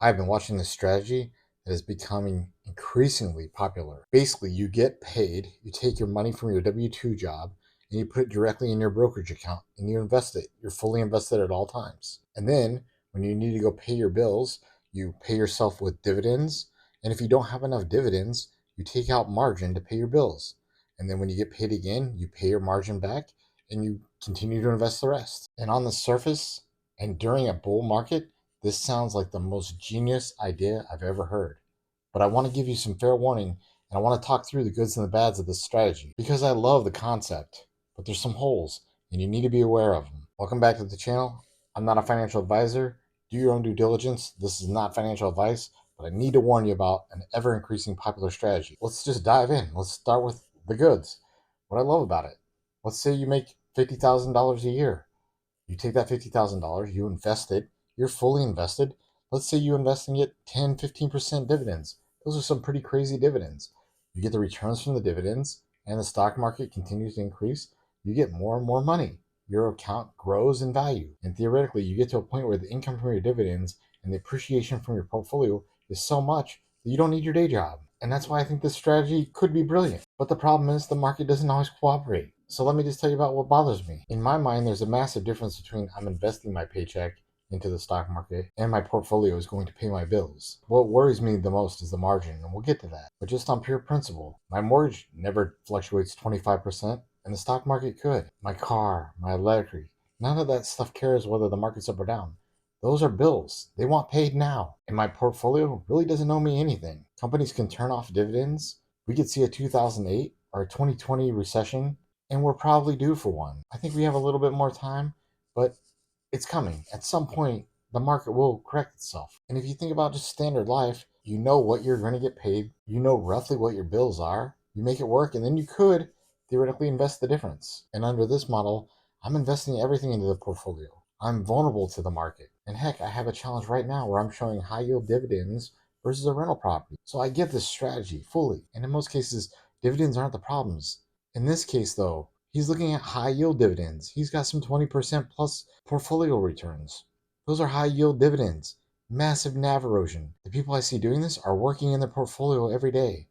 I've been watching this strategy that is becoming increasingly popular. Basically, you get paid, you take your money from your W 2 job, and you put it directly in your brokerage account and you invest it. You're fully invested at all times. And then when you need to go pay your bills, you pay yourself with dividends. And if you don't have enough dividends, you take out margin to pay your bills. And then when you get paid again, you pay your margin back and you continue to invest the rest. And on the surface, and during a bull market, this sounds like the most genius idea I've ever heard. But I want to give you some fair warning, and I want to talk through the goods and the bads of this strategy because I love the concept, but there's some holes, and you need to be aware of them. Welcome back to the channel. I'm not a financial advisor. Do your own due diligence. This is not financial advice, but I need to warn you about an ever increasing popular strategy. Let's just dive in. Let's start with the goods. What I love about it. Let's say you make $50,000 a year. You take that $50,000, you invest it, you're fully invested. Let's say you invest and get 10, 15% dividends. Those are some pretty crazy dividends. You get the returns from the dividends, and the stock market continues to increase. You get more and more money. Your account grows in value. And theoretically, you get to a point where the income from your dividends and the appreciation from your portfolio is so much that you don't need your day job. And that's why I think this strategy could be brilliant. But the problem is the market doesn't always cooperate. So let me just tell you about what bothers me. In my mind, there's a massive difference between I'm investing my paycheck into the stock market and my portfolio is going to pay my bills. What worries me the most is the margin, and we'll get to that. But just on pure principle, my mortgage never fluctuates 25%, and the stock market could. My car, my electric, none of that stuff cares whether the market's up or down. Those are bills. They want paid now. And my portfolio really doesn't owe me anything. Companies can turn off dividends. We could see a 2008 or a 2020 recession, and we're probably due for one. I think we have a little bit more time, but it's coming. At some point, the market will correct itself. And if you think about just standard life, you know what you're going to get paid, you know roughly what your bills are, you make it work, and then you could theoretically invest the difference. And under this model, I'm investing everything into the portfolio. I'm vulnerable to the market. And heck, I have a challenge right now where I'm showing high yield dividends versus a rental property. So I get this strategy fully. And in most cases, dividends aren't the problems. In this case, though, he's looking at high yield dividends. He's got some 20% plus portfolio returns. Those are high yield dividends. Massive NAV erosion. The people I see doing this are working in their portfolio every day.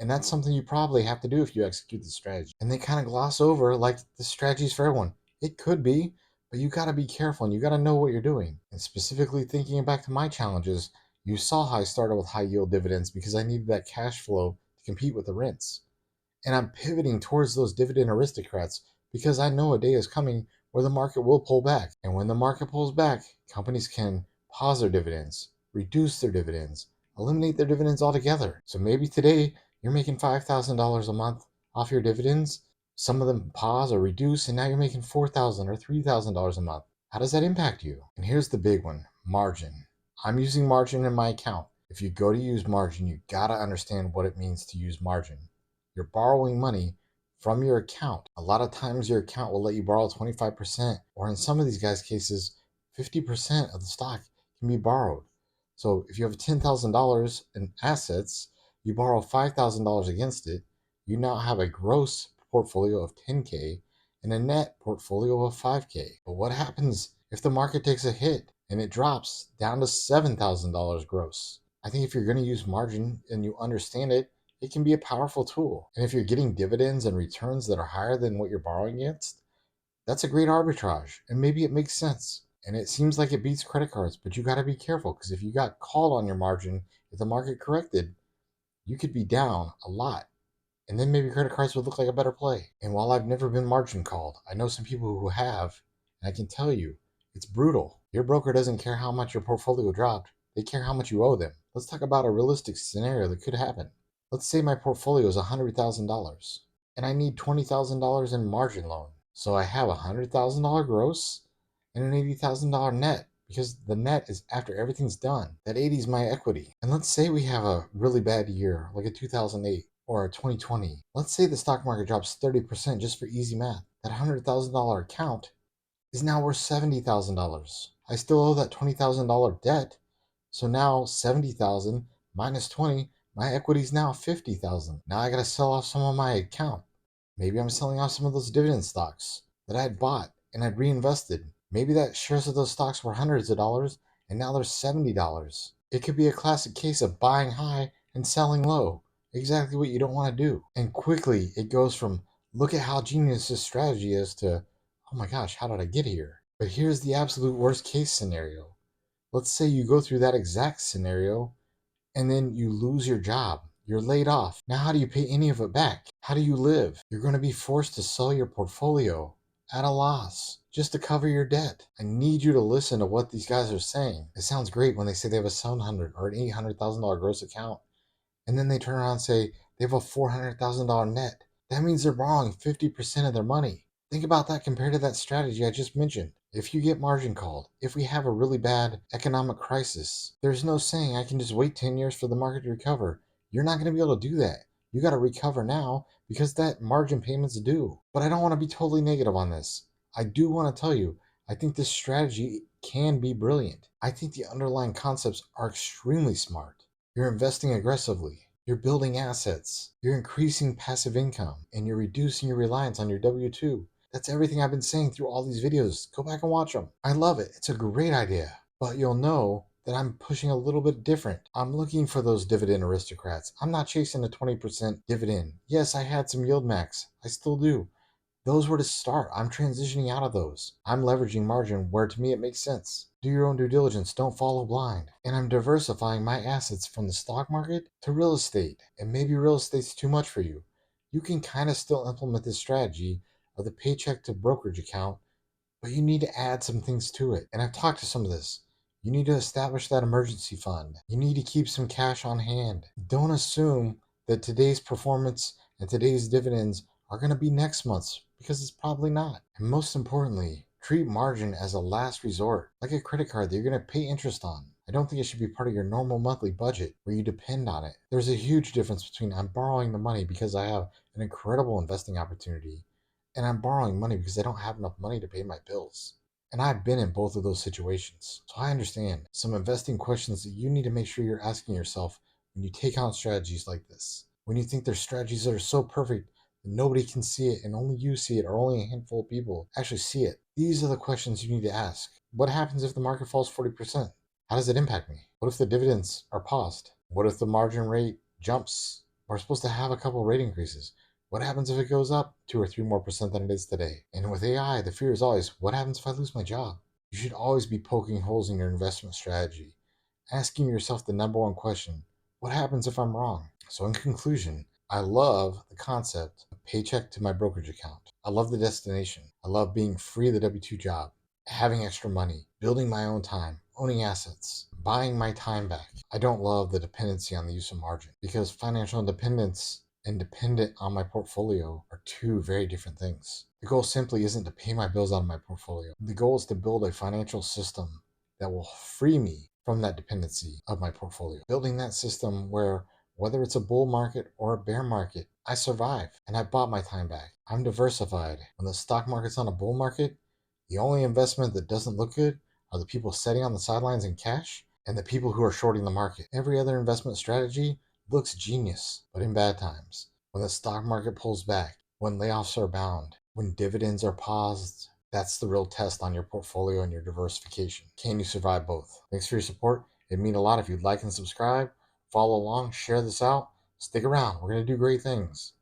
And that's something you probably have to do if you execute the strategy. And they kind of gloss over like the strategy's for everyone. It could be, but you got to be careful and you got to know what you're doing. And specifically thinking back to my challenges, you saw how I started with high yield dividends because I needed that cash flow to compete with the rents. And I'm pivoting towards those dividend aristocrats because I know a day is coming where the market will pull back. And when the market pulls back, companies can pause their dividends, reduce their dividends, eliminate their dividends altogether. So maybe today you're making $5,000 a month off your dividends. Some of them pause or reduce, and now you're making $4,000 or $3,000 a month. How does that impact you? And here's the big one, margin. I'm using margin in my account. If you go to use margin, you gotta understand what it means to use margin. You're borrowing money from your account. A lot of times your account will let you borrow 25%, or in some of these guys' cases, 50% of the stock can be borrowed. So if you have $10,000 in assets, you borrow $5,000 against it, you now have a gross portfolio of 10K and a net portfolio of 5K. But what happens if the market takes a hit and it drops down to $7,000 gross? I think if you're going to use margin and you understand it, it can be a powerful tool. And if you're getting dividends and returns that are higher than what you're borrowing against, that's a great arbitrage. And maybe it makes sense. And it seems like it beats credit cards, but you got to be careful because if you got called on your margin, if the market corrected, you could be down a lot. And then maybe credit cards would look like a better play. And while I've never been margin called, I know some people who have, and I can tell you, it's brutal. Your broker doesn't care how much your portfolio dropped, they care how much you owe them. Let's talk about a realistic scenario that could happen. Let's say my portfolio is $100,000 and I need $20,000 in margin loan. So I have a $100,000 gross and an $80,000 net because the net is after everything's done. That 80 is my equity. And let's say we have a really bad year, like a 2008 or a 2020. Let's say the stock market drops 30% just for easy math. That $100,000 account is now worth $70,000. I still owe that $20,000 debt. So now 70,000 minus 20, my equity is now 50,000. Now I got to sell off some of my account. Maybe I'm selling off some of those dividend stocks that I had bought and I'd reinvested. Maybe that shares of those stocks were hundreds of dollars and now they're $70. It could be a classic case of buying high and selling low, exactly what you don't want to do. And quickly it goes from look at how genius this strategy is to oh my gosh, how did I get here? But here's the absolute worst case scenario. Let's say you go through that exact scenario and then you lose your job. You're laid off. Now, how do you pay any of it back? How do you live? You're going to be forced to sell your portfolio at a loss just to cover your debt. I need you to listen to what these guys are saying. It sounds great when they say they have a $700 or an $800,000 gross account, and then they turn around and say they have a $400,000 net. That means they're borrowing 50% of their money. Think about that compared to that strategy I just mentioned. If you get margin called, if we have a really bad economic crisis, there's no saying I can just wait 10 years for the market to recover. You're not going to be able to do that. You got to recover now because that margin payment's due. But I don't want to be totally negative on this. I do want to tell you, I think this strategy can be brilliant. I think the underlying concepts are extremely smart. You're investing aggressively. You're building assets. You're increasing passive income and you're reducing your reliance on your W 2. That's everything I've been saying through all these videos. Go back and watch them. I love it. It's a great idea. But you'll know that I'm pushing a little bit different. I'm looking for those dividend aristocrats. I'm not chasing a 20% dividend. Yes, I had some yield max. I still do. Those were to start. I'm transitioning out of those. I'm leveraging margin where to me it makes sense. Do your own due diligence. Don't follow blind. And I'm diversifying my assets from the stock market to real estate. And maybe real estate's too much for you. You can kind of still implement this strategy of the paycheck to brokerage account, but you need to add some things to it. And I've talked to some of this. You need to establish that emergency fund. You need to keep some cash on hand. Don't assume that today's performance and today's dividends are going to be next month's because it's probably not. And most importantly, treat margin as a last resort, like a credit card that you're going to pay interest on. I don't think it should be part of your normal monthly budget where you depend on it. There's a huge difference between I'm borrowing the money because I have an incredible investing opportunity and I'm borrowing money because I don't have enough money to pay my bills. And I've been in both of those situations. So I understand some investing questions that you need to make sure you're asking yourself when you take on strategies like this. When you think there's strategies that are so perfect that nobody can see it and only you see it or only a handful of people actually see it. These are the questions you need to ask. What happens if the market falls 40%? How does it impact me? What if the dividends are paused? What if the margin rate jumps? We're supposed to have a couple rate increases. What happens if it goes up 2 or 3 more% than it is today? And with AI, the fear is always, what happens if I lose my job? You should always be poking holes in your investment strategy, asking yourself the number one question, what happens if I'm wrong? So in conclusion, I love the concept of paycheck to my brokerage account. I love the destination. I love being free of the W-2 job, having extra money, building my own time, owning assets, buying my time back. I don't love the dependency on the use of margin because financial independence and dependent on my portfolio are two very different things. The goal simply isn't to pay my bills out of my portfolio. The goal is to build a financial system that will free me from that dependency of my portfolio. Building that system where whether it's a bull market or a bear market, I survive and I bought my time back. I'm diversified. When the stock market's on a bull market, the only investment that doesn't look good are the people sitting on the sidelines in cash and the people who are shorting the market. Every other investment strategy looks genius, but in bad times. When the stock market pulls back, when layoffs are bound, when dividends are paused, that's the real test on your portfolio and your diversification. Can you survive both? Thanks for your support. It'd mean a lot if you'd like and subscribe. Follow along, share this out. Stick around. We're going to do great things.